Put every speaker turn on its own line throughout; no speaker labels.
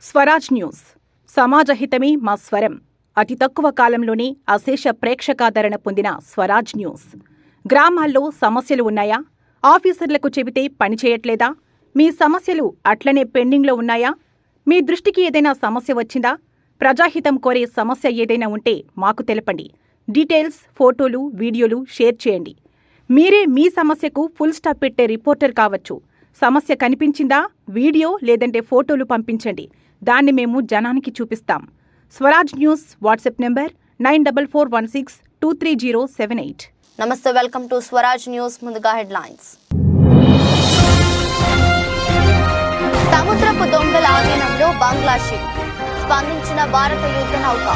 Swaraj news సమాజహితమే మా స్వరం. అతి తక్కువ కాలంలోనే అశేష ప్రేక్షకాదరణ పొందిన స్వరాజ్ న్యూస్. గ్రామాల్లో సమస్యలు ఉన్నాయా? ఆఫీసర్లకు చెబితే పనిచేయట్లేదా? మీ సమస్యలు అట్లనే పెండింగ్లో ఉన్నాయా? మీ దృష్టికి ఏదైనా సమస్య వచ్చిందా? ప్రజాహితం కోరే సమస్య ఏదైనా ఉంటే మాకు తెలపండి. డీటెయిల్స్, ఫోటోలు, వీడియోలు షేర్ చేయండి. మీరే మీ సమస్యకు ఫుల్ స్టాప్ పెట్టే రిపోర్టర్ కావచ్చు. సమస్య కనిపించిందా? వీడియో లేదంటే ఫోటోలు పంపించండి. దాన్ని మేము జనానికి చూపిస్తాం. Swaraj news WhatsApp number 9441623078.
నమస్తే, వెల్కమ్ టు స్వరాజ్ న్యూస్. ముందుగా హెడ్లైన్స్. సముద్రపు దొంగల ఆధీనంలో బంగ్లా షిప్, స్పందించిన భారత యుద్ధ నౌక.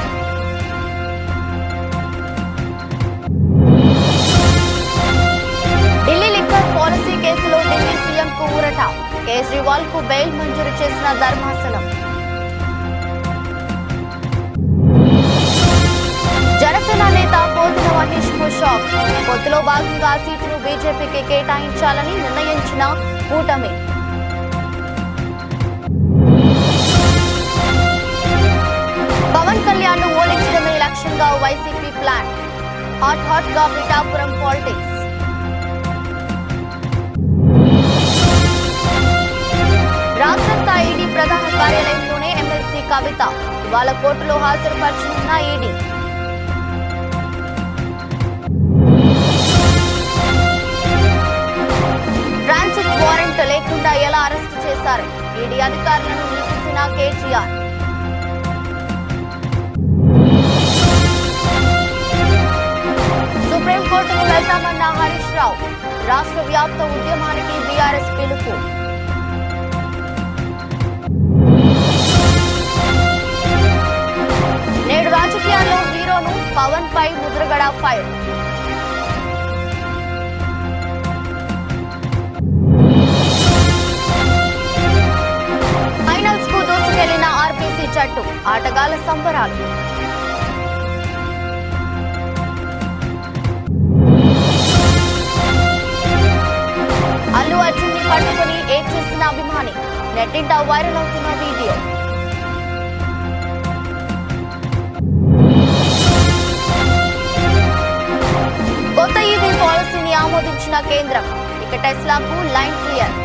ఢిల్లీ లిక్కర్ పాలసీ కేసులో ఢిల్లీ సీఎంకు ఊరట. కేజ్రీవాల్ కు బెయిల్ మంజూరు చేసిన ధర్మాసనం. జనసేన నేత పోతుల మహేష్ కు షాక్. పొత్తులో భాగంగా సీటును బీజేపీకి కేటాయించాలని నిర్ణయించిన కూటమి. పవన్ కళ్యాణ్ ను ఓడించడమే లక్ష్యంగా వైసీపీ ప్లాన్. హాట్ గా పిఠాపురం పాలిటిక్స్. రాత్రంతా ఈడీ ప్రధాన కార్యాలయంలోనే ఎమ్మెల్సీ కవిత. ఇవాళ కోర్టులో హాజరుపరచనున్న ఈడీ. ట్రాన్సిట్ వారెంట్ లేకుండా ఎలా అరెస్టు చేశారు? ఈడీ అధికారులను నిలిపిసిన కేటీఆర్. సుప్రీంకోర్టుకు వెళ్తామన్న హరీష్ రావు. రాష్ట్ర వ్యాప్త ఉద్యమానికి బీఆర్ఎస్ పిలుపు. నేడు రాజకీయాల్లో హీరోను పవన్ పై ముద్రగడ ఫైర్. ఫైనల్స్ కు దూసుకెళ్లిన ఆర్బీసీ జట్టు. ఆటగాళ్ల సంబరాలు. అల్లు అర్జున్ ని పట్టుకుని ఏడ్ చేసిన అభిమాని. నెట్టింట వైరల్ అవుతున్న వీడియో. కొత్త ఈవీ పాలసీని ఆమోదించిన కేంద్రం. ఇక టెస్లాకు లైన్ క్లియర్.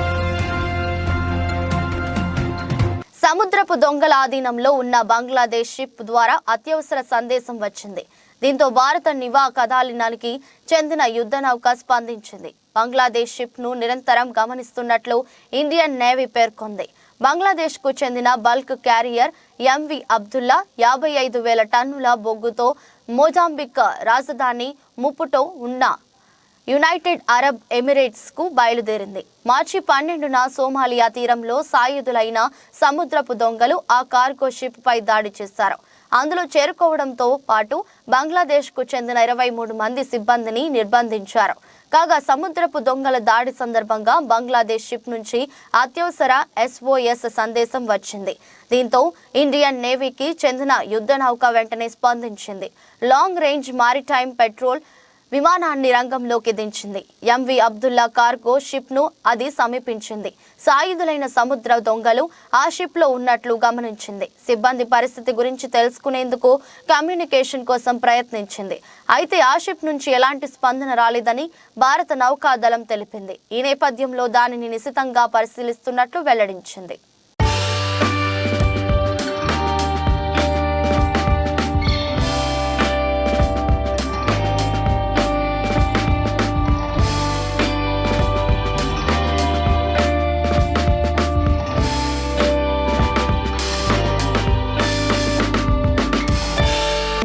సముద్రపు దొంగల ఆధీనంలో ఉన్న బంగ్లాదేశ్ షిప్ ద్వారా అత్యవసర సందేశం వచ్చింది. దీంతో భారత నివా కదాలినానికి చెందిన యుద్ధ నౌక స్పందించింది. బంగ్లాదేశ్ షిప్ ను నిరంతరం గమనిస్తున్నట్లు ఇండియన్ నేవీ పేర్కొంది. బంగ్లాదేశ్ కు చెందిన బల్క్ క్యారియర్ ఎంవి అబ్దుల్లా 55,000 టన్నుల బొగ్గుతో మొజాంబిక్ రాజధాని ముపుటో ఉన్న యునైటెడ్ అరబ్ ఎమిరేట్స్ కు బయలుదేరింది. మార్చి 12న సోమాలియా తీరంలో సాయుధులైన సముద్రపు దొంగలు ఆ కార్గో షిప్ పై దాడి చేశారు. అందులో చేరుకోవడంతో పాటు బంగ్లాదేశ్ కు చెందిన 23 మంది సిబ్బందిని నిర్బంధించారు. కాగా సముద్రపు దొంగల దాడి సందర్భంగా బంగ్లాదేశ్ షిప్ నుంచి అత్యవసర SOS సందేశం వచ్చింది. దీంతో ఇండియన్ నేవీకి చెందిన యుద్ధ నౌక వెంటనే స్పందించింది. లాంగ్ రేంజ్ మారిటైమ్ పెట్రోల్ విమానాన్ని రంగంలోకి దించింది. ఎంవి అబ్దుల్లా కార్గో షిప్ ను అది సమీపించింది. సాయుధులైన సముద్ర దొంగలు ఆ షిప్ లో ఉన్నట్లు గమనించింది. సిబ్బంది పరిస్థితి గురించి తెలుసుకునేందుకు కమ్యూనికేషన్ కోసం ప్రయత్నించింది. అయితే ఆ షిప్ నుంచి ఎలాంటి స్పందన రాలేదని భారత నౌకాదళం తెలిపింది. ఈ నేపథ్యంలో దానిని నిశితంగా పరిశీలిస్తున్నట్లు వెల్లడించింది.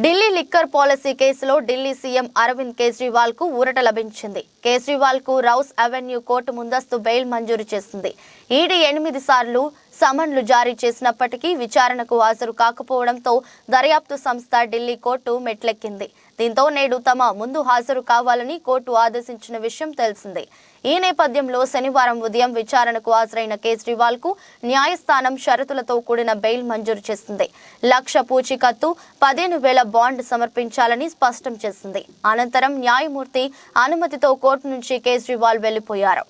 ఢిల్లీ లిక్కర్ పాలసీ కేసులో ఢిల్లీ సీఎం అరవింద్ కేజ్రీవాల్ కు ఊరట లభించింది. కేజ్రీవాల్ కు రౌస్ అవెన్యూ కోర్టు ముందస్తు బెయిల్ మంజూరు చేసింది. ఈడీ 8 సార్లు సమన్లు జారీ చేసినప్పటికీ విచారణకు హాజరు కాకపోవడంతో దర్యాప్తు సంస్థ ఢిల్లీ కోర్టు మెట్లెక్కింది. దీంతో నేడు తమ ముందు హాజరు కావాలని కోర్టు ఆదేశించిన విషయం తెలిసిందే. ఈ నేపథ్యంలో శనివారం ఉదయం విచారణకు హాజరైన కేజ్రీవాల్ కు న్యాయస్థానం షరతులతో కూడిన బెయిల్ మంజూరు చేసింది. 1,00,000 పూచీకత్తు, 15,000 బాండ్ సమర్పించాలని స్పష్టం చేసింది. అనంతరం న్యాయమూర్తి అనుమతితో కోర్టు నుంచి కేజ్రీవాల్ వెళ్లిపోయారు.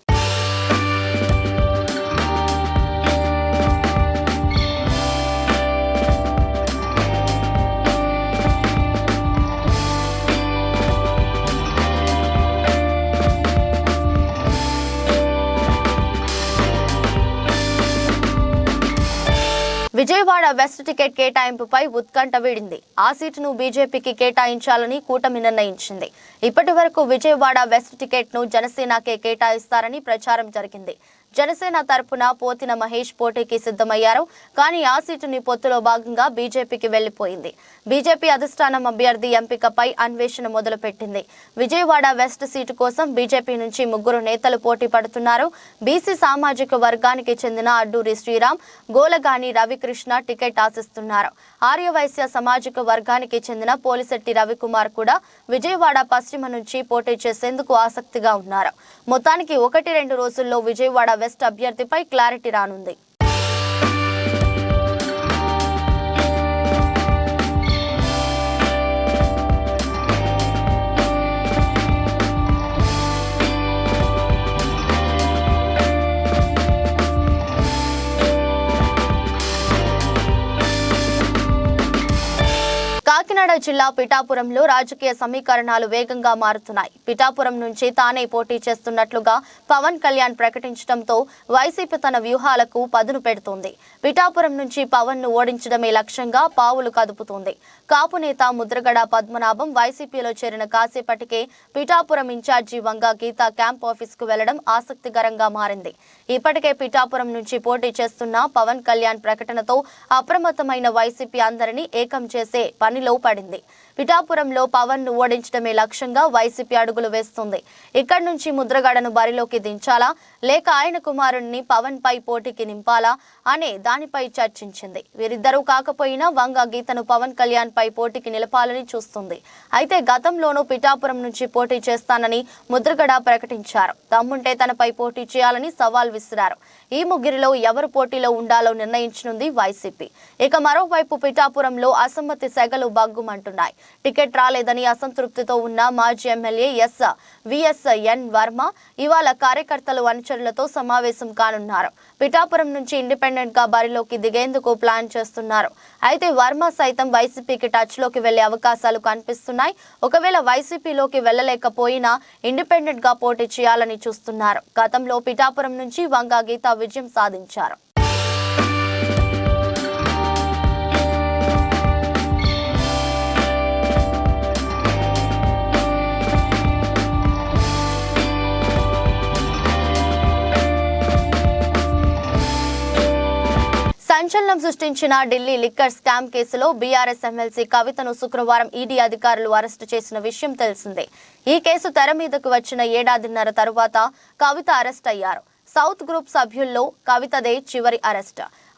విజయవాడ వెస్ట్ టికెట్ కేటాయింపుపై ఉత్కంఠ వీడింది. ఆ సీటును బీజేపీకి కేటాయించాలని కూటమి నిర్ణయించింది. ఇప్పటి వరకు విజయవాడ వెస్ట్ టికెట్ను జనసేనకే కేటాయిస్తారని ప్రచారం జరిగింది. జనసేన తరపున పోతిన మహేష్ పోటీకి సిద్ధమయ్యారు. కానీ ఆ సీటుని పొత్తులో భాగంగా బీజేపీకి వెళ్లిపోయింది. బీజేపీ అధిష్టానం అభ్యర్థి ఎంపికపై అన్వేషణ మొదలుపెట్టింది. విజయవాడ వెస్ట్ సీటు కోసం బీజేపీ నుంచి 3 నేతలు పోటీ పడుతున్నారు. బీసీ సామాజిక వర్గానికి చెందిన అడ్డూరి శ్రీరామ్, గోలగాని రవికృష్ణ టికెట్ ఆశిస్తున్నారు. ఆర్యవైశ్య సామాజిక వర్గానికి చెందిన పోలిశెట్టి రవికుమార్ కూడా విజయవాడ పశ్చిమ నుంచి పోటీ చేసేందుకు ఆసక్తిగా ఉన్నారు. మొత్తానికి 1-2 రోజుల్లో విజయవాడ వెస్ట్ అభ్యర్థిపై క్లారిటీ రానుంది. కాకినాడ జిల్లా పిఠాపురంలో రాజకీయ సమీకరణాలు వేగంగా మారుతున్నాయి. పిఠాపురం నుంచి తానే పోటీ చేస్తున్నట్లుగా పవన్ కళ్యాణ్ ప్రకటించడంతో వైసీపీ తన వ్యూహాలకు పదును పెడుతోంది. పిఠాపురం నుంచి పవన్ ను ఓడించడమే లక్ష్యంగా పావులు కదుపుతోంది. కాపు నేత ముద్రగడ పద్మనాభం వైసీపీలో చేరిన కాసేపటికే పిఠాపురం ఇన్ఛార్జి వంగ గీత క్యాంప్ ఆఫీస్ కు వెళ్లడం ఆసక్తికరంగా మారింది. ఇప్పటికే పిఠాపురం నుంచి పోటీ చేస్తున్న పవన్ కళ్యాణ్ ప్రకటనతో అప్రమత్తమైన వైసీపీ అందరినీ ఏకం చేసే పనిలో పడింది. పిఠాపురంలో పవన్ ను ఓడించడమే లక్ష్యంగా వైసీపీ అడుగులు వేస్తుంది. ఇక్కడి నుంచి ముద్రగడను బరిలోకి దించాలా లేక ఆయన కుమారుణ్ణి పవన్ పై పోటీకి నింపాలా అనే దానిపై చర్చించింది. వీరిద్దరూ కాకపోయినా వంగ గీతను పవన్ కళ్యాణ్ పై పోటీకి నిలపాలని చూస్తుంది. అయితే గతంలోనూ పిఠాపురం నుంచి పోటీ చేస్తానని ముద్రగడ ప్రకటించారు. తమ్ముంటే తనపై పోటీ చేయాలని సవాల్ విసిరారు. ఈ ముగ్గురిలో ఎవరు పోటీలో ఉండాలో నిర్ణయించనుంది వైసీపీ. ఇక మరోవైపు పిఠాపురంలో అసమ్మతి సెగలు బగ్గుమంటున్నాయి. టికెట్ రాలేదని అసంతృప్తితో ఉన్న మాజీ ఎమ్మెల్యే విఎస్ఎన్ వర్మ ఇవాళ కార్యకర్తలు అనుచరులతో సమావేశం కానున్నారు. పిఠాపురం నుంచి ఇండిపెండెంట్ గా బరిలోకి దిగేందుకు ప్లాన్ చేస్తున్నారు. అయితే వర్మ సైతం వైసీపీకి టచ్ లోకి వెళ్లే అవకాశాలు కనిపిస్తున్నాయి. ఒకవేళ వైసీపీలోకి వెళ్లలేకపోయినా ఇండిపెండెంట్ గా పోటీ చేయాలని చూస్తున్నారు. గతంలో పిఠాపురం నుంచి వంగ గీత విజయం సాధించారు. సంచలనం సృష్టించిన ఢిల్లీ లిక్కర్ స్కామ్ కేసులో బీఆర్ఎస్ ఎమ్మెల్సీ కవితను శుక్రవారం ఈడీ అధికారులు అరెస్టు చేసిన విషయం తెలిసిందే. ఈ కేసు తెర మీదకు వచ్చిన 1.5 తరువాత కవిత అరెస్ట్ అయ్యారు. సౌత్ గ్రూప్ సభ్యుల్లో కవితదే చివరి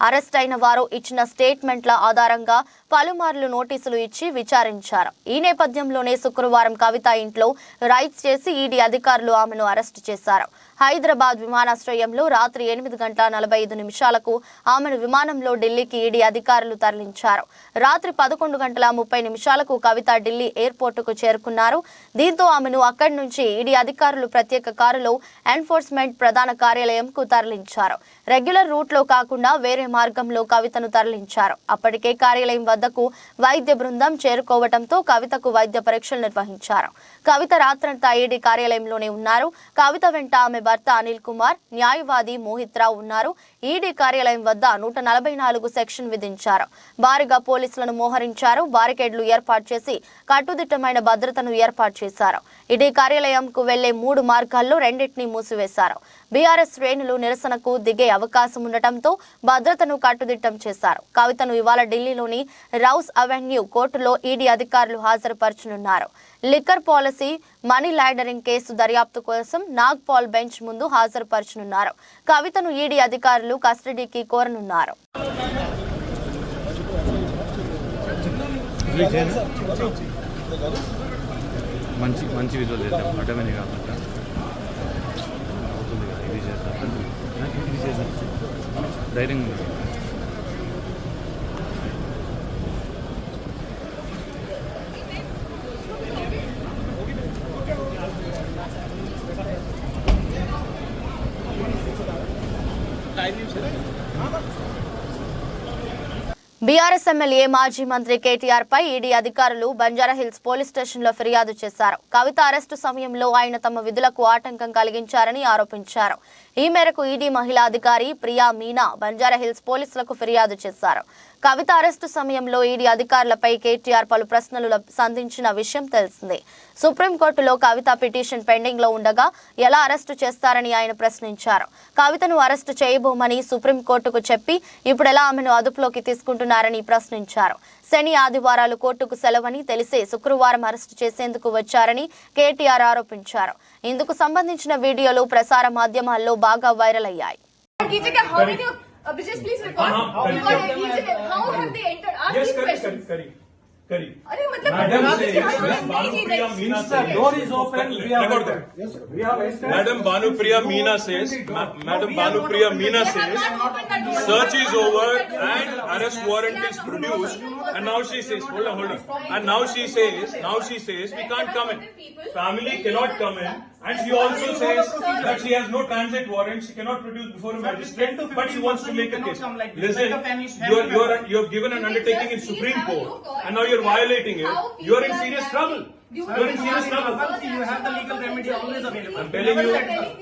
అరెస్ట్ అయిన వారు ఇచ్చిన స్టేట్మెంట్ల ఆధారంగా పలుమార్లు నోటీసులు ఇచ్చి విచారించారు. ఈ నేపథ్యంలోనే శుక్రవారం కవిత ఇంట్లో రైడ్స్ చేసి ఈడీ అధికారులు ఆమెను అరెస్టు చేశారు. హైదరాబాద్ విమానాశ్రయంలో రాత్రి 8:45 ఆమెను విమానంలో ఢిల్లీకి ఈడీ అధికారులు తరలించారు. రాత్రి 11:30 కవిత ఢిల్లీ ఎయిర్పోర్టుకు చేరుకున్నారు. దీంతో ఆమెను అక్కడి నుంచి ఈడీ అధికారులు ప్రత్యేక కారులో ఎన్ఫోర్స్మెంట్ ప్రధాన కార్యాలయంకు తరలించారు. రెగ్యులర్ రూట్లో కాకుండా వేరే మార్గంలో కవితను తరలించారు. అప్పటికే కార్యాలయం వద్దకు వైద్య బృందం చేరుకోవడంతో కవితకు వైద్య పరీక్షలు నిర్వహించారు. కవిత రాత్రంతా ఈడీ కార్యాలయంలోనే ఉన్నారు. కవిత వెంట ఆమె భర్త అనిల్ కుమార్, న్యాయవాది మోహిత్ రావు ఉన్నారు. ఈడీ కార్యాలయం వద్ద 144 సెక్షన్ విధించారు. భారీగా పోలీసులను మోహరించారు. బారికేడ్లు ఏర్పాటు చేసి కట్టుదిట్టమైన భద్రతను ఏర్పాటు చేశారు. ఈడీ కార్యాలయంకు వెళ్లే 3 మార్గాల్లో 2 మూసివేశారు. బీఆర్ఎస్ శ్రేణులు నిరసనకు దిగే అవకాశం ఉండటంతో భద్రతను కట్టుదిట్టం చేశారు. కవితను ఇవాళ ఢిల్లీలోని రౌస్ అవెన్యూ కోర్టులో ఈడీ అధికారులు హాజరుపరచనున్నారు. Liquor policy, money laundering case దర్యాప్తు కోసం నాగ్పాల్ బెంచ్ ముందు హాజరుపరచనున్నారు. కవితను ఈడీ అధికారులు కస్టడీకి కోరనున్నారు.
మంచి విజువల్ చేద్దాం ఆటోమేటిక్ కాకుండా ధైర్యం
బీఆర్ఎస్ ఎమ్మెల్యే మాజీ మంత్రి కేటీఆర్ పై ఈడీ అధికారులు బంజారాహిల్స్ పోలీస్ స్టేషన్లో ఫిర్యాదు చేశారు. కవిత అరెస్టు సమయంలో ఆయన తమ విధులకు ఆటంకం కలిగించారని ఆరోపించారు. ఈ మేరకు ఈడీ మహిళా అధికారి ప్రియా మీనా బంజారాహిల్స్ పోలీసులకు ఫిర్యాదు చేశారు. కవిత అరెస్టు సమయంలో ఈడీ అధికారులపై కేటీఆర్ పలు ప్రశ్నలు సంధించిన విషయం తెలిసిందే. సుప్రీంకోర్టులో కవిత పిటిషన్ పెండింగ్ లో ఉండగా ఎలా అరెస్టు చేస్తారని ఆయన ప్రశ్నించారు. కవితను అరెస్టు చేయబోమని సుప్రీంకోర్టుకు చెప్పి ఇప్పుడు ఎలా ఆమెను అదుపులోకి తీసుకుంటున్నారని ప్రశ్నించారు. శని ఆదివారాలు కోర్టుకు సెలవని తెలిసే శుక్రవారం అరెస్టు చేసేందుకు వచ్చారని కేటీఆర్ ఆరోపించారు. ఇందుకు సంబంధించిన వీడియోలు ప్రసార మాధ్యమాల్లో బాగా వైరల్ అయ్యాయి.
Just please record. How have they entered? Ask these questions. Kari.
Madam door is open.
Madam Bhanupriya Meena says, search is over and arrest warrant is produced. And now she says, hold on. And now she says, we can't come in. Family cannot come in. And she also says that she has no transit warrant. She cannot produce before a magistrate. But she wants to make a case. Listen, you have given an undertaking in Supreme Court, and now you're violating it. You are in serious trouble. You're in serious trouble.
You have the legal remedy always available.
I'm telling you,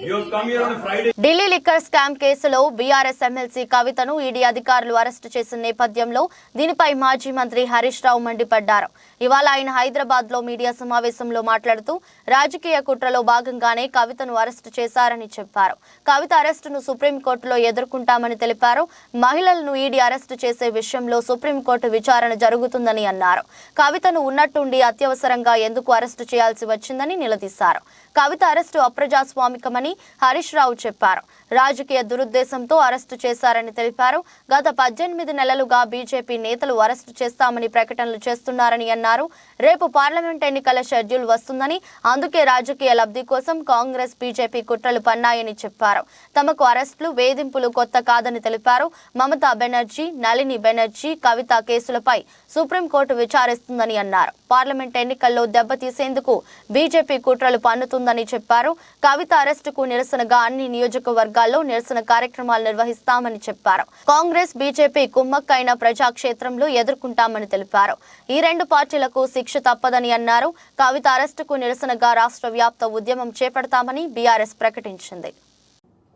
you have come here on a Friday.
Delhi liquor scam కేసులో BRS MLC కవితను ED అధికారులు arrest చేసిన నేపథ్యంలో దీనిపై మాజీ మంత్రి హరీష్ రావు మండిపడ్డారు. ఇవాళ ఆయన హైదరాబాద్ లో మీడియా సమావేశంలో మాట్లాడుతూ రాజకీయ కుట్రలో భాగంగానే కవితను అరెస్టు చేశారని చెప్పారు. కవిత అరెస్టును సుప్రీంకోర్టులో ఎదుర్కొంటామని తెలిపారు. మహిళలను ఈడీ అరెస్టు చేసే విషయంలో సుప్రీంకోర్టు విచారణ జరుగుతుందని అన్నారు. కవితను ఉన్నట్టుండి అత్యవసరంగా ఎందుకు అరెస్టు చేయాల్సి వచ్చిందని నిలదీశారు. కవిత అరెస్టు అప్రజాస్వామికమని హరీష్ రావు చెప్పారు. రాజకీయ దురుద్దేశంతో అరెస్టు చేశారని తెలిపారు. గత 18 నెలలుగా బీజేపీ నేతలు అరెస్టు చేస్తామని ప్రకటనలు చేస్తున్నారని అన్నారు. రేపు పార్లమెంట్ ఎన్నికల షెడ్యూల్ వస్తుందని, అందుకే రాజకీయ లబ్ధి కోసం కాంగ్రెస్ బీజేపీ కుట్రలు పన్నాయని చెప్పారు. తమకు అరెస్టులు వేధింపులు కొత్త కాదని తెలిపారు. మమతా బెనర్జీ, నళిని బెనర్జీ, కవిత కేసులపై సుప్రీంకోర్టు విచారిస్తుందని అన్నారు. పార్లమెంట్ ఎన్నికల్లో దెబ్బతీసేందుకు బీజేపీ కుట్రలు పన్నుతుందని చెప్పారు. కవిత అరెస్టుకు నిరసనగా అన్ని నియోజకవర్గాల్లో నిరసన కార్యక్రమాలు నిర్వహిస్తామని చెప్పారు. కాంగ్రెస్ బీజేపీ కుమ్మక్కైన ప్రజాక్షేత్రంలో ఎదుర్కొంటామని తెలిపారు. ఈ రెండు పార్టీలకు శిక్ష తప్పదని అన్నారు. కవిత అరెస్టుకు నిరసనగా రాష్ట్ర వ్యాప్త ఉద్యమం చేపడతామని బీఆర్ఎస్ ప్రకటించింది.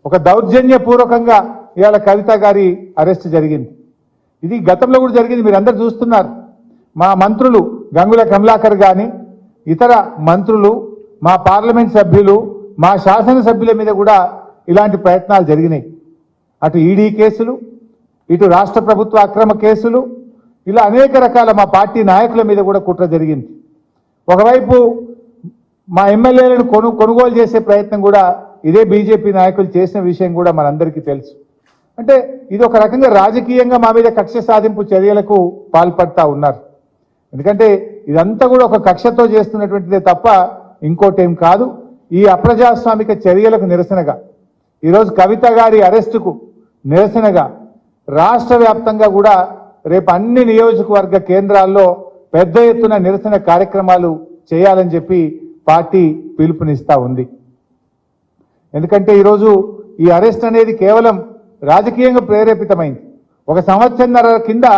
ఒక దౌర్జన్యపూర్వకంగా ఇవాళ కవిత గారి అరెస్ట్ జరిగింది. ఇది గతంలో కూడా జరిగింది, మీరు అందరు చూస్తున్నారు. మా మంత్రులు గంగుల కమలాకర్ గాని, ఇతర మంత్రులు, మా పార్లమెంట్ సభ్యులు, మా శాసనసభ్యుల మీద కూడా ఇలాంటి ప్రయత్నాలు జరిగినాయి. అటు ఈడీ కేసులు, ఇటు రాష్ట్ర ప్రభుత్వ అక్రమ కేసులు, ఇలా అనేక రకాల మా పార్టీ నాయకుల మీద కూడా కుట్ర జరిగింది. ఒకవైపు మా ఎమ్మెల్యేలను కొనుగోలు చేసే ప్రయత్నం కూడా ఇదే బీజేపీ నాయకులు చేసిన విషయం కూడా మనందరికీ తెలుసు. అంటే ఇది ఒక రకంగా రాజకీయంగా మా మీద కక్ష సాధింపు చర్యలకు పాల్పడతా ఉన్నారు. ఎందుకంటే ఇదంతా కూడా ఒక కక్షతో చేస్తున్నటువంటిదే తప్ప ఇంకోటేం కాదు. ఈ అప్రజాస్వామిక చర్యలకు నిరసనగా ఈరోజు కవిత గారి అరెస్టుకు నిరసనగా రాష్ట్ర వ్యాప్తంగా కూడా రేపు అన్ని నియోజకవర్గ కేంద్రాల్లో పెద్ద ఎత్తున నిరసన కార్యక్రమాలు చేయాలని చెప్పి పార్టీ పిలుపునిస్తా ఉంది. ఎందుకంటే ఈరోజు ఈ అరెస్ట్ అనేది కేవలం రాజకీయంగా ప్రేరేపితమైంది. 1 సంవత్సరంన్నర కింద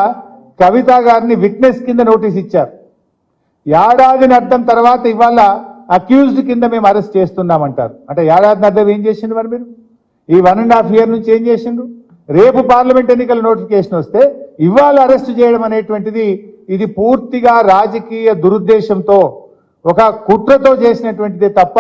కవిత గారిని విట్నెస్ కింద నోటీస్ ఇచ్చారు. ఏడాదిని అర్థం తర్వాత ఇవాళ అక్యూజ్డ్ కింద మేము అరెస్ట్ చేస్తున్నామంటారు. అంటే ఏడాదిని అర్థం ఏం చేసిండ్రు మరి మీరు? ఈ 1.5 years నుంచి ఏం చేసిండ్రు? రేపు పార్లమెంట్ ఎన్నికల నోటిఫికేషన్ వస్తే ఇవాళ అరెస్ట్ చేయడం అనేటువంటిది ఇది పూర్తిగా రాజకీయ దురుద్దేశంతో ఒక కుట్రతో చేసినటువంటిదే తప్ప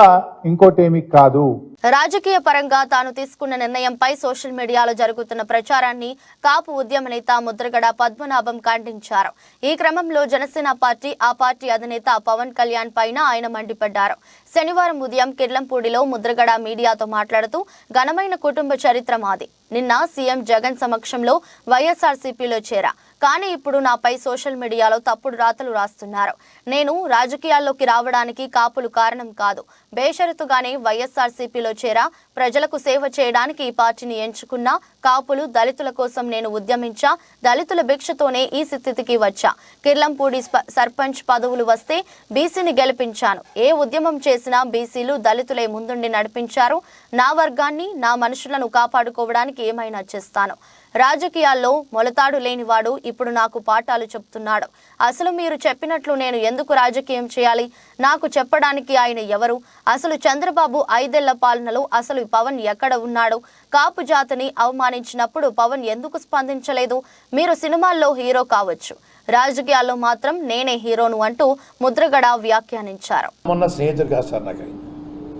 ఇంకోటేమీ కాదు.
రాజకీయ పరంగా తాను తీసుకున్న నిర్ణయంపై సోషల్ మీడియాలో జరుగుతున్న ప్రచారాన్ని కాపు ఉద్యమ నేత ముద్రగడ పద్మనాభం ఖండించారు. ఈ క్రమంలో జనసేన పార్టీ, ఆ పార్టీ అధినేత పవన్ కళ్యాణ్ పైన ఆయన మండిపడ్డారు. శనివారం ఉదయం కిర్లంపూడిలో ముద్రగడ మీడియాతో మాట్లాడుతూ ఘనమైన కుటుంబ చరిత్ర మాది. నిన్న సీఎం జగన్ సమక్షంలో వైఎస్ఆర్సీపీలో చేరా, కానీ ఇప్పుడు నాపై సోషల్ మీడియాలో తప్పుడు రాతలు రాస్తున్నారు. నేను రాజకీయాల్లోకి రావడానికి కాపులు కారణం కాదు. బేషరతుగానే వైఎస్ఆర్సీపీలో చేరా, ప్రజలకు సేవ చేయడానికి ఈ పార్టీని ఎంచుకున్నా. కాపులు, దళితుల కోసం నేను ఉద్యమించా. దళితుల భిక్షతోనే ఈ స్థితికి వచ్చా. కిర్లంపూడి సర్పంచ్ పదవులు వస్తే బీసీని గెలిపించాను. ఏ ఉద్యమం చేసినా బీసీలు, దళితులే ముందుండి నడిపించారు. నా వర్గాన్ని, నా మనుషులను కాపాడుకోవడానికి ఏమైనా చేస్తాను. రాజకీయాల్లో మొలతాడు లేనివాడు ఇప్పుడు నాకు పాఠాలు చెప్తున్నాడు. అసలు మీరు చెప్పినట్లు నేను ఎందుకు రాజకీయం చేయాలి? నాకు చెప్పడానికి ఆయన ఎవరు? అసలు చంద్రబాబు 5 ఏళ్ల పాలనలో అసలు పవన్ ఎక్కడ ఉన్నాడు? కాపు జాతిని అవమానించినప్పుడు పవన్ ఎందుకు స్పందించలేదు? మీరు సినిమాల్లో హీరో కావచ్చు, రాజకీయాల్లో మాత్రం నేనే హీరోను అంటూ ముద్రగడ వ్యాఖ్యానించారు.
మొన్న స్నేహితుడు కాదు సార్, నాకు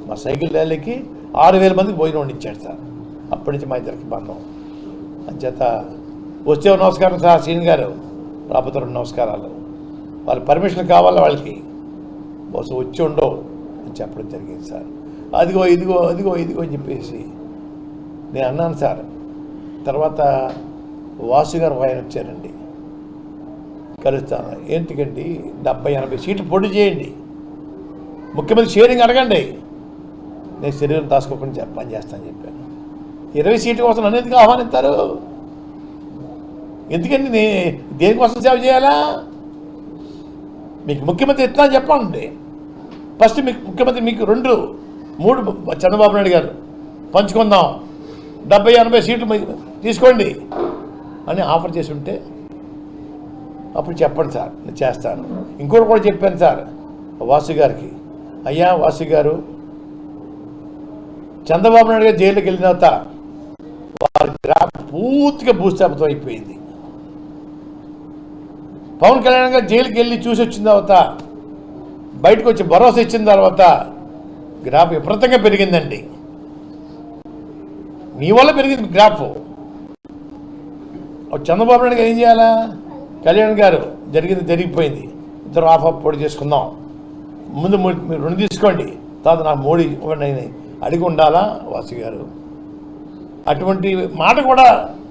మా సైకిల్ ర్యాలీకి 6,000 మందికి భోజనం ఇచ్చాడు సార్. అప్పటి నుంచి మా ఇద్దరికి బంధం. అంచేత వచ్చే నమస్కారం సార్ సీన్ గారు, రాకపోతే 2 నమస్కారాలు. వాళ్ళ పర్మిషన్ కావాలి వాళ్ళకి, బస్సు వచ్చి ఉండవు అని చెప్పడం జరిగింది సార్. అదిగో ఇదిగో అదిగో ఇదిగో అని చెప్పేసి నేను అన్నాను సార్. తర్వాత వాసు గారు ఆయన వచ్చారండి, కలుస్తాను. ఏంటికండి 70-80 సీట్లు పోటీ చేయండి, ముఖ్యమంత్రి షేరింగ్ అడగండి, నేను శరీరం దాచుకోకుండా పని చేస్తానని చెప్పాను. 20 సీట్ల కోసం నన్ను ఎందుకు ఆహ్వానిస్తారు? ఎందుకండి దేనికోసం సేవ చేయాలా? మీకు ముఖ్యమంత్రి ఎట్లా చెప్పండి. ఫస్ట్ మీకు ముఖ్యమంత్రి మీకు 2-3 చంద్రబాబు నాయుడు గారు పంచుకుందాం, 70-80 సీట్లు తీసుకోండి అని ఆఫర్ చేసి ఉంటే అప్పుడు చెప్పండి సార్, నేను చేస్తాను. ఇంకోటి కూడా చెప్పాను సార్ వాసు గారికి, అయ్యా వాసు గారు, చంద్రబాబు నాయుడు గారు జైలుకి వెళ్ళిన తర్వాత వారి గ్రాఫ్ పూర్తిగా భూస్థాపితం అయిపోయింది. పవన్ కళ్యాణ్ గారు జైలుకి వెళ్ళి చూసి వచ్చిన తర్వాత, బయటకు వచ్చి భరోసా ఇచ్చిన తర్వాత గ్రాఫ్ విపరీతంగా పెరిగిందండి. మీ వల్ల పెరిగింది గ్రాఫ్. చంద్రబాబు నాయుడు గారు ఏం చేయాలా? కళ్యాణ్ గారు జరిగిపోయింది, ఇద్దరు ఆఫ్ పోటీ చేసుకుందాం, ముందు మీరు 2 తీసుకోండి, తర్వాత నాకు 3 ఇవ్వండి అడిగి ఉండాలా వాసు గారు? అటువంటి మాట కూడా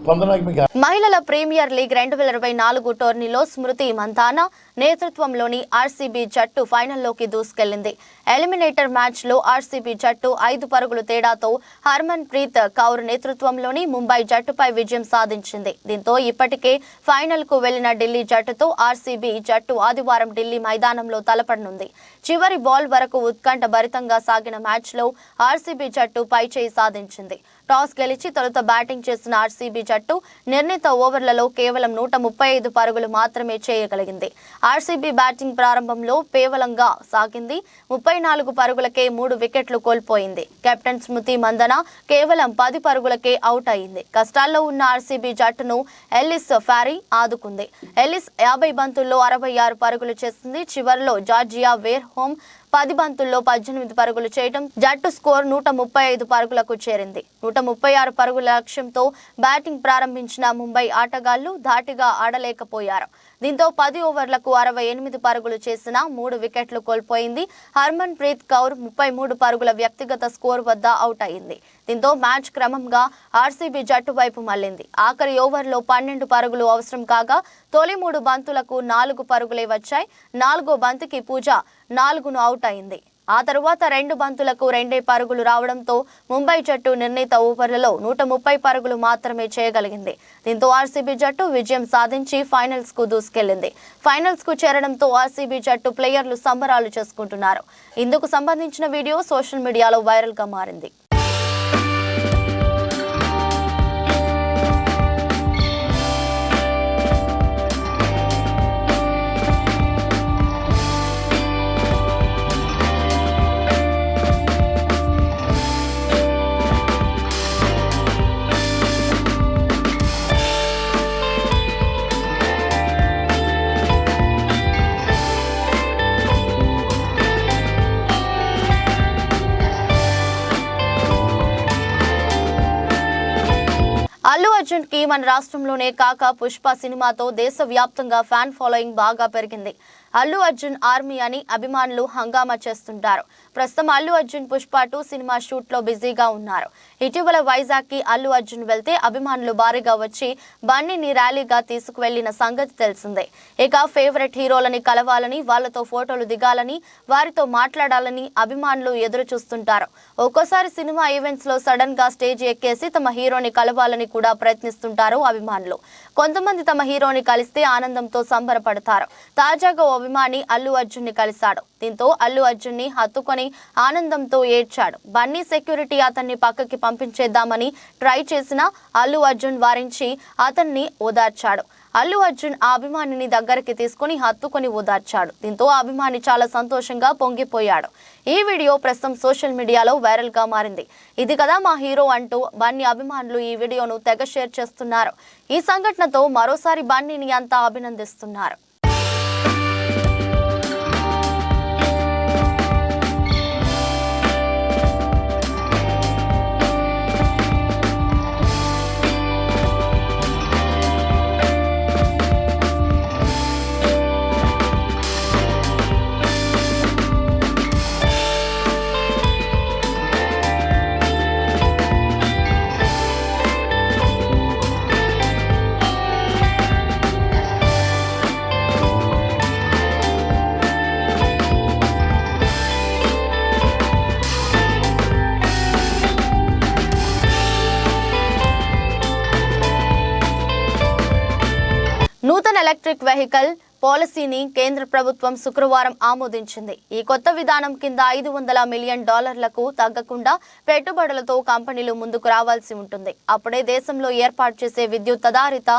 పొందడానికి.
మహిళల ప్రీమియర్ లీగ్ 2024 టోర్నీలో స్మృతి మంతానా నేతృత్వంలోని ఆర్సీబీ జట్టు ఫైనల్లోకి దూసుకెళ్లింది. ఎలిమినేటర్ మ్యాచ్ లో ఆర్సీబీ జట్టు 5 పరుగుల తేడాతో హర్మన్ ప్రీత్ కౌర్ నేతృత్వంలోని ముంబై జట్టుపై విజయం సాధించింది. దీంతో ఇప్పటికే ఫైనల్ కు వెళ్లిన ఢిల్లీ జట్టుతో ఆర్సీబీ జట్టు ఆదివారం ఢిల్లీ మైదానంలో తలపడనుంది. చివరి బాల్ వరకు ఉత్కంఠ భరితంగా సాగిన మ్యాచ్ లో ఆర్సీబీ జట్టు పైచేయి సాధించింది. టాస్ గెలిచి తొలుత బ్యాటింగ్ చేసిన ఆర్సీబీ జట్టు నిర్ణీత ఓవర్లలో కేవలం 135 పరుగులు మాత్రమే చేయగలిగింది. ఆర్సీబీ బ్యాటింగ్ ప్రారంభంలో పేవలంగా సాగింది. 34 పరుగులకే 3 వికెట్లు కోల్పోయింది. కెప్టెన్ స్మృతి మందన కేవలం 10 పరుగులకే అవుట్ అయింది. కష్టాల్లో ఉన్న ఆర్సీబీ జట్టును ఎల్లిస్ ఫారీ ఆదుకుంది. ఎల్లిస్ 50 బంతుల్లో 66 పరుగులు చేసింది. చివరిలో జార్జియా వేర్ హోమ్ 10 బంతుల్లో 18 పరుగులు చేయడం జట్టు స్కోర్ 135 పరుగులకు చేరింది. 136 పరుగుల లక్ష్యంతో బ్యాటింగ్ ప్రారంభించిన ముంబై ఆటగాళ్లు ధాటిగా ఆడలేకపోయారు. దీంతో 10 ఓవర్లకు 68 పరుగులు చేసిన 3 వికెట్లు కోల్పోయింది. హర్మన్ ప్రీత్ కౌర్ 33 పరుగుల వ్యక్తిగత స్కోర్ వద్ద అవుట్ అయింది. దీంతో మ్యాచ్ క్రమంగా ఆర్సీబీ జట్టు వైపు మళ్లింది. ఆఖరి ఓవర్లో 12 పరుగులు అవసరం కాగా తొలి 3 బంతులకు 4 పరుగులే వచ్చాయి. 4వ బంతికి పూజ 4ను అవుట్ అయింది. ఆ తరువాత 2 బంతులకు 2 పరుగులు రావడంతో ముంబై జట్టు నిర్ణీత ఓవర్లలో 130 పరుగులు మాత్రమే చేయగలిగింది. దీంతో ఆర్సీబీ జట్టు విజయం సాధించి ఫైనల్స్ కు దూసుకెళ్లింది. ఫైనల్స్ కు చేరడంతో ఆర్సీబీ జట్టు ప్లేయర్లు సంబరాలు చేసుకుంటున్నారు. ఇందుకు సంబంధించిన వీడియో సోషల్ మీడియాలో వైరల్ గా మారింది. అల్లు అర్జున్ కి మన రాష్ట్రంలోనే కాక పుష్ప సినిమాతో దేశవ్యాప్తంగా ఫ్యాన్ ఫాలోయింగ్ బాగా పెరిగింది. అల్లు అర్జున్ ఆర్మీ అని అభిమానులు హంగామా చేస్తుంటారు. ప్రస్తుతం అల్లు అర్జున్ పుష్ప 2 సినిమా షూట్ లో బిజీగా ఉన్నారు. ఇటీవల వైజాగ్ కి అల్లు అర్జున్ వెళ్తే అభిమానులు భారీగా వచ్చి బన్నీని ర్యాలీగా తీసుకువెళ్లిన సంగతి తెలిసిందే. ఇక ఫేవరెట్ హీరోలని కలవాలని, వాళ్లతో ఫోటోలు దిగాలని, వారితో మాట్లాడాలని అభిమానులు ఎదురు చూస్తుంటారు. ఒక్కోసారి సినిమా ఈవెంట్స్ లో సడన్ గా స్టేజ్ ఎక్కేసి తమ హీరోని కలవాలని కూడా ప్రయత్నిస్తుంటారు అభిమానులు. కొంతమంది తమ హీరోని కలిస్తే ఆనందంతో సంబరపడతారు. తాజాగా అభిమాని అల్లు అర్జున్ ని కలిశాడు. దీంతో అల్లు అర్జున్ ని హత్తుకొని ఆనందంతో ఏడ్చాడు. బన్నీ సెక్యూరిటీ అతన్ని పక్కకి పంపించేద్దామని ట్రై చేసినా అల్లు అర్జున్ వారించి అతన్ని ఓదార్చాడు. అల్లు అర్జున్ ఆ అభిమానిని దగ్గరికి తీసుకుని హత్తుకొని ఓదార్చాడు. దీంతో ఆ అభిమాని చాలా సంతోషంగా పొంగిపోయాడు. ఈ వీడియో ప్రస్తుతం సోషల్ మీడియాలో వైరల్ గా మారింది. ఇది కదా మా హీరో అంటూ బన్నీ అభిమానులు ఈ వీడియోను తెగ షేర్ చేస్తున్నారు. ఈ సంఘటనతో మరోసారి బన్నీని అంతా అభినందిస్తున్నారు. నూతన ఎలక్ట్రిక్ వెహికల్ పాలసీని కేంద్ర ప్రభుత్వం శుక్రవారం ఆమోదించింది. ఈ కొత్త విధానం కింద $500 మిలియన్ తగ్గకుండా పెట్టుబడులతో కంపెనీలు ముందుకు రావాల్సి ఉంటుంది. అప్పుడే దేశంలో ఏర్పాటు చేసే విద్యుత్ ఆధారిత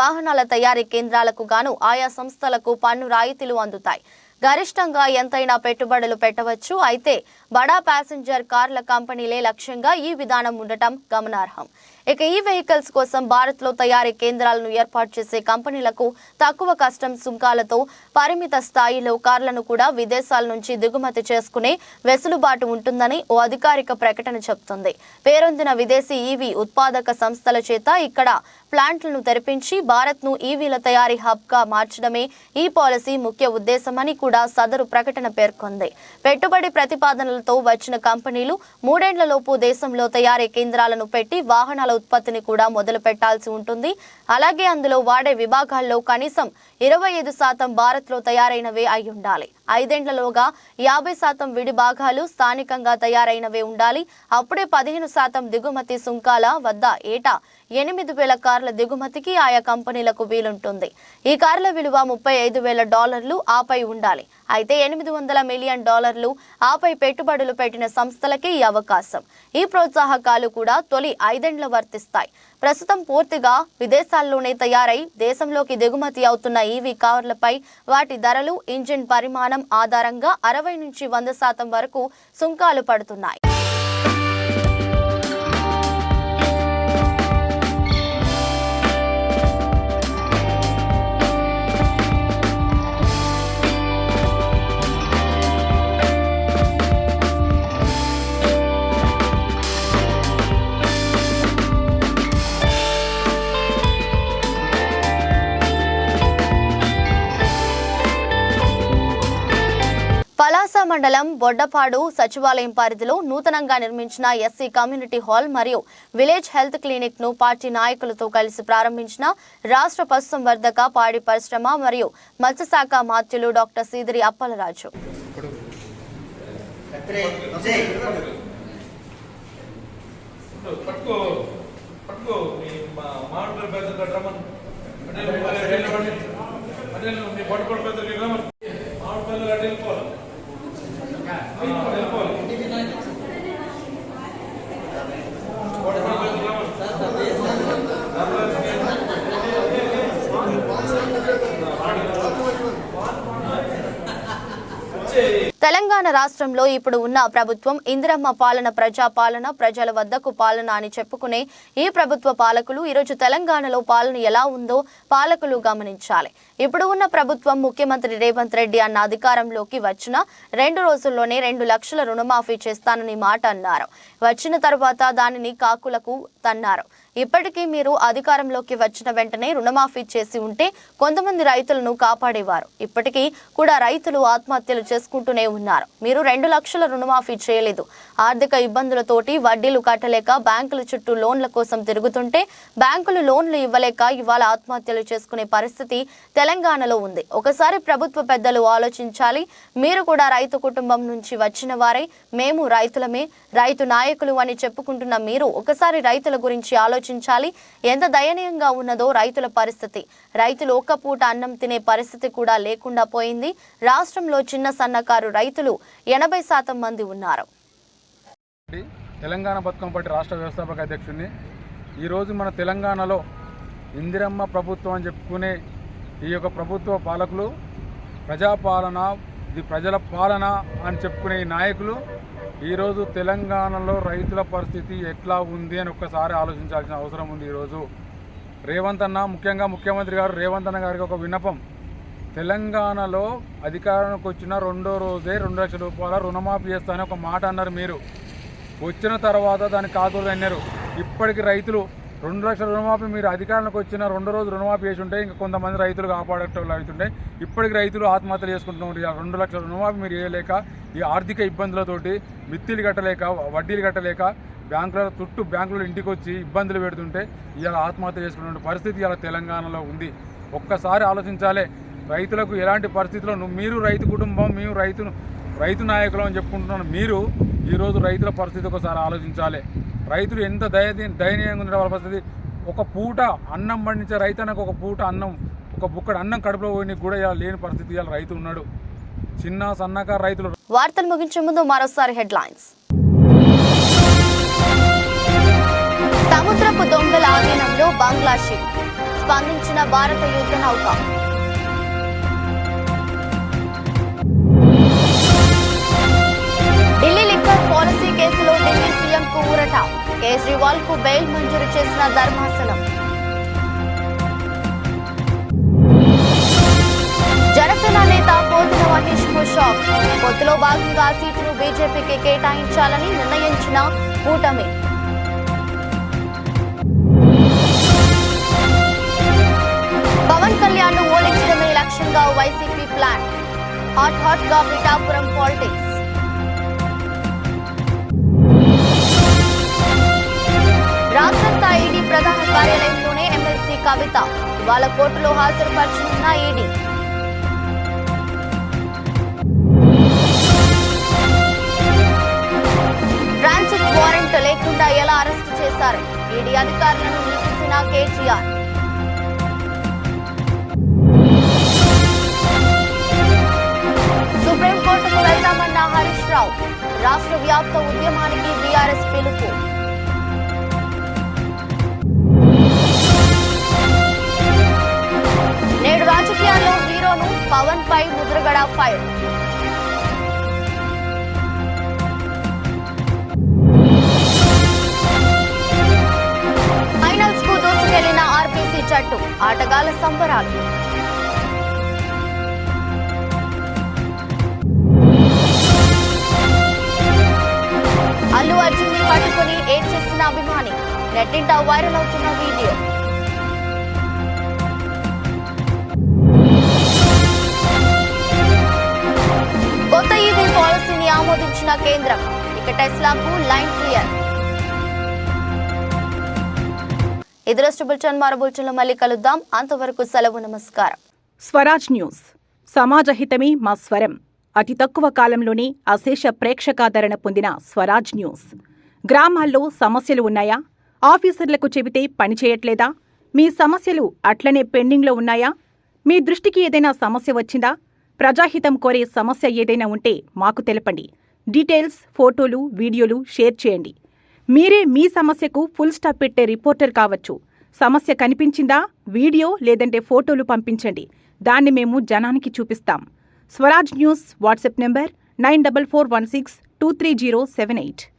వాహనాల తయారీ కేంద్రాలకు గాను ఆయా సంస్థలకు పన్ను రాయితీలు అందుతాయి. గరిష్టంగా ఎంతైనా పెట్టుబడులు పెట్టవచ్చు. అయితే బడా ప్యాసింజర్ కార్ల కంపెనీలే లక్ష్యంగా ఈ విధానం ఉండటం గమనార్హం. ఇక ఈ వెహికల్స్ కోసం భారత్లో తయారీ కేంద్రాలను ఏర్పాటు చేసే కంపెనీలకు తక్కువ కస్టమ్స్ సుంకాలతో పరిమిత స్థాయిలో కార్లను కూడా విదేశాల నుంచి దిగుమతి చేసుకునే వెసులుబాటు ఉంటుందని ఓ అధికారిక ప్రకటన చెబుతుంది. పేరొందిన విదేశీ ఈవీ ఉత్పాదక సంస్థల చేత ఇక్కడ ప్లాంట్లను తెరిపించి భారత్ను ఈవీల తయారీ హబ్గా మార్చడమే ఈ పాలసీ ముఖ్య ఉద్దేశమని కూడా సదరు ప్రకటన పేర్కొంది. పెట్టుబడి ప్రతిపాదనలతో వచ్చిన కంపెనీలు 3 ఏళ్లలోపు దేశంలో తయారీ కేంద్రాలను పెట్టి వాహనాల ఉత్పత్తిని కూడా మొదలు పెట్టాల్సి ఉంటుంది. అలాగే అందులో వాడే విభాగాల్లో కనీసం 25% భారత్లో తయారైనవే అయి ఉండాలి. 5 ఏళ్లలోగా 50% విడి భాగాలు స్థానికంగా తయారైనవే ఉండాలి. అప్పుడే 15% దిగుమతి సుంకాల వద్ద ఏటా 8,000 కార్ల దిగుమతికి ఆయా కంపెనీలకు వీలుంటుంది. ఈ కార్ల విలువ $35,000 ఆపై ఉండాలి. అయితే $800 మిలియన్ ఆపై పెట్టుబడులు పెట్టిన సంస్థలకే ఈ అవకాశం. ఈ ప్రోత్సాహకాలు కూడా తొలి 5 ఏళ్లు వర్తిస్తాయి. ప్రస్తుతం పూర్తిగా విదేశాల్లోనే తయారై దేశంలోకి దిగుమతి అవుతున్న ఈవీ కార్లపై వాటి ధరలు, ఇంజిన్ పరిమాణం ఆధారంగా 60 నుంచి 100% వరకు సుంకాలు పడుతున్నాయి. పలాస మండలం బొడ్డపాడు సచివాలయం పరిధిలో నూతనంగా నిర్మించిన ఎస్సీ కమ్యూనిటీ హాల్ మరియు విలేజ్ హెల్త్ క్లినిక్ ను పార్టీ నాయకులతో కలిసి ప్రారంభించిన రాష్ట్ర పశుసంవర్ధక, పాడి పరిశ్రమ మరియు మత్స్యశాఖ మంత్రులు డాక్టర్ సీదిరి అప్పలరాజు. తెలంగాణ రాష్ట్రంలో ఇప్పుడు ఉన్న ప్రభుత్వం ఇందిరమ్మ పాలన, ప్రజాపాలన, ప్రజల వద్దకు పాలన అని చెప్పుకునే ఈ ప్రభుత్వ పాలకులు ఈరోజు తెలంగాణలో పాలన ఎలా ఉందో పాలకులు గమనించాలి. ఇప్పుడు ఉన్న ప్రభుత్వం ముఖ్యమంత్రి రేవంత్ రెడ్డి అన్న అధికారంలోకి వచ్చిన 2 రోజుల్లోనే 2 లక్షల రుణమాఫీ చేస్తానని మాట అన్నారు. వచ్చిన తర్వాత దానిని కాకులకు తన్నారు. ఇప్పటికీ మీరు అధికారంలోకి వచ్చిన వెంటనే రుణమాఫీ చేసి ఉంటే కొంతమంది రైతులను కాపాడేవారు. ఇప్పటికీ కూడా రైతులు ఆత్మహత్యలు చేసుకుంటూనే ఉన్నారు. మీరు 2 లక్షల రుణమాఫీ చేయలేదు. ఆర్థిక ఇబ్బందులతోటి వడ్డీలు కట్టలేక బ్యాంకుల చుట్టూ లోన్ల కోసం తిరుగుతుంటే బ్యాంకులు లోన్లు ఇవ్వలేక ఇవాళ ఆత్మహత్యలు చేసుకునే పరిస్థితి తెలంగాణలో ఉంది. ఒకసారి ప్రభుత్వ పెద్దలు ఆలోచించాలి. మీరు కూడా రైతు కుటుంబం నుంచి వచ్చిన వారే. మేము రైతులమే, రైతు నాయకులు అని చెప్పుకుంటున్న మీరు ఒకసారి రైతుల గురించి ఆలోచించాలి. ఆలోచించాలి. ఎంత దయనీయంగా ఉన్నదో రైతుల పరిస్థితి. రైతులు ఒక్క పూట అన్నం తినే పరిస్థితి కూడా లేకుండా పోయింది. రాష్ట్రంలో చిన్న సన్నకారు రైతులు 80% మంది ఉన్నారు.
తెలంగాణ బతుకమ్మ పార్టీ రాష్ట్ర వ్యవస్థాపక అధ్యక్షుడిని. ఈరోజు మన తెలంగాణలో ఇందిరమ్మ ప్రభుత్వం అని చెప్పుకునే ఈ యొక్క ప్రభుత్వ పాలకులు ప్రజాపాలన, ఇది ప్రజల పాలన అని చెప్పుకునే ఈ నాయకులు ఈరోజు తెలంగాణలో రైతుల పరిస్థితి ఎట్లా ఉంది అని ఒక్కసారి ఆలోచించాల్సిన అవసరం ఉంది. ఈరోజు రేవంత్ అన్న, ముఖ్యంగా ముఖ్యమంత్రి గారు రేవంత్ అన్న గారికి ఒక విన్నపం. తెలంగాణలో అధికారానికి వచ్చిన రెండో రోజే 2 లక్షల రూపాయల రుణమాఫీ చేస్తానని ఒక మాట అన్నారు. మీరు వచ్చిన తర్వాత దాన్ని కాకూడదు అన్నారు. ఇప్పటికి రైతులు 2 లక్షల రుణమాఫీ మీరు అధికారంలోకి వచ్చిన 2 రోజు రుణమాఫీ చేసి ఉంటే ఇంకా కొంతమంది రైతులు కాపాడేటోళ్ళు అవుతుండే. ఇప్పటికి రైతులు ఆత్మహత్యలు చేసుకుంటున్నారు. 2 లక్షల రుణమాఫీ మీరు చేయలేక, ఈ ఆర్థిక ఇబ్బందులతోటి మిత్తిలు కట్టలేక, వడ్డీలు కట్టలేక, బ్యాంకుల ఇంటికి వచ్చి ఇబ్బందులు పెడుతుంటే ఇవాళ ఆత్మహత్య చేసుకునే పరిస్థితి ఇవాళ తెలంగాణలో ఉంది. ఒక్కసారి ఆలోచించాలి. రైతులకు ఎలాంటి పరిస్థితిలో మీరు రైతు కుటుంబం, మేము రైతు నాయకులు అని చెప్పుకుంటున్నాను. మీరు ఈరోజు రైతుల పరిస్థితి ఒకసారి ఆలోచించాలి. రైతులు ఎంత దయనీయంగా ఉండే వాళ్ళ పరిస్థితి. ఒక పూట అన్నం పండించే రైతన్నకు ఒక పూట అన్నం, ఒక బుక్కడు అన్నం కడుపులో పోయి కూడా ఇలా లేని పరిస్థితి ఇవాళ రైతు ఉన్నాడు. చిన్న సన్నకారు రైతులు.
వార్తలు ముగించే ముందు మరోసారి హెడ్లైన్స్. సముద్రపు దొంగల ఆధీనంలో బంగ్లా షిప్, స్పందించిన భారత యుద్ధ నౌక. ఢిల్లీ లిక్కర్ పాలసీ కేసులో ఢిల్లీ సీఎంకు ఊరట, కేజ్రీవాల్ కు బెయిల్ మంజూరు చేసిన ధర్మాసనం. జనసేన నేత పోతుల మహేష్ కు షాక్, పొత్తులో భాగంగా సీటును బీజేపీకి కేటాయించాలని నిర్ణయించిన కూటమి. పవన్ కళ్యాణ్ ను ఓడించడమే లక్ష్యంగా వైసీపీ ప్లాన్, హాట్ గా పిఠాపురం పాలిటిక్స్. రాత్రంతా ఈడీ ప్రధాన కార్యాలయంలోనే ఎమ్మెల్సీ కవిత, ఇవాళ కోర్టులో హాజరుపరచనున్న ఈడీ. ట్రాన్సిట్ వారెంట్ లేకుండా ఎలా అరెస్టు చేశారు, ఈడీ అధికారులను నిలిపిసిన కేటీఆర్. సుప్రీంకోర్టుకు వెళ్తామన్న హరీష్ రావు, రాష్ట్ర వ్యాప్త ఉద్యమానికి బీఆర్ఎస్ పిలుపు. నేడు రాజకీయాల్లో హీరోను పవన్ పై ముద్రగడ ఫైర్. ఫైనల్స్ కు దూసుకెళ్లిన ఆర్బీసీ జట్టు, ఆటగాళ్ల సంబరాలు. అల్లు అర్జున్ ని పట్టుకుని ఏడ్చేసిన అభిమాని, నెట్టింట వైరల్ అవుతున్న వీడియో. కొత్త ఈవీ పాలసీని ఆమోదించిన కేంద్రం, ఇక టెస్లాకు లైన్ క్లియర్. ఎదురొష్ట బులెటిన్ మరో బులెటిన్లో మళ్ళీ కలుద్దాం. అంతవరకు సెలవు, నమస్కారం.
స్వరాజ్ న్యూస్, సమాజహితమే మా స్వరం. అతి తక్కువ కాలంలోనే అశేష ప్రేక్షకాదరణ పొందిన స్వరాజ్ న్యూస్. గ్రామాల్లో సమస్యలు ఉన్నాయా? ఆఫీసర్లకు చెబితే పని చేయట్లేదా? మీ సమస్యలు అట్లనే పెండింగ్లో ఉన్నాయా? మీ దృష్టికి ఏదైనా సమస్య వచ్చిందా? ప్రజాహితం కోరే సమస్య ఏదైనా ఉంటే మాకు తెలపండి. డీటెయిల్స్, ఫోటోలు, వీడియోలు షేర్ చేయండి. మీరే మీ సమస్యకు ఫుల్ స్టాప్ పెట్టే రిపోర్టర్ కావచ్చు. సమస్య కనిపించిందా? వీడియో లేదంటే ఫోటోలు పంపించండి. దాన్ని మేము జనానికి చూపిస్తాం. Swaraj news WhatsApp number 9441623078.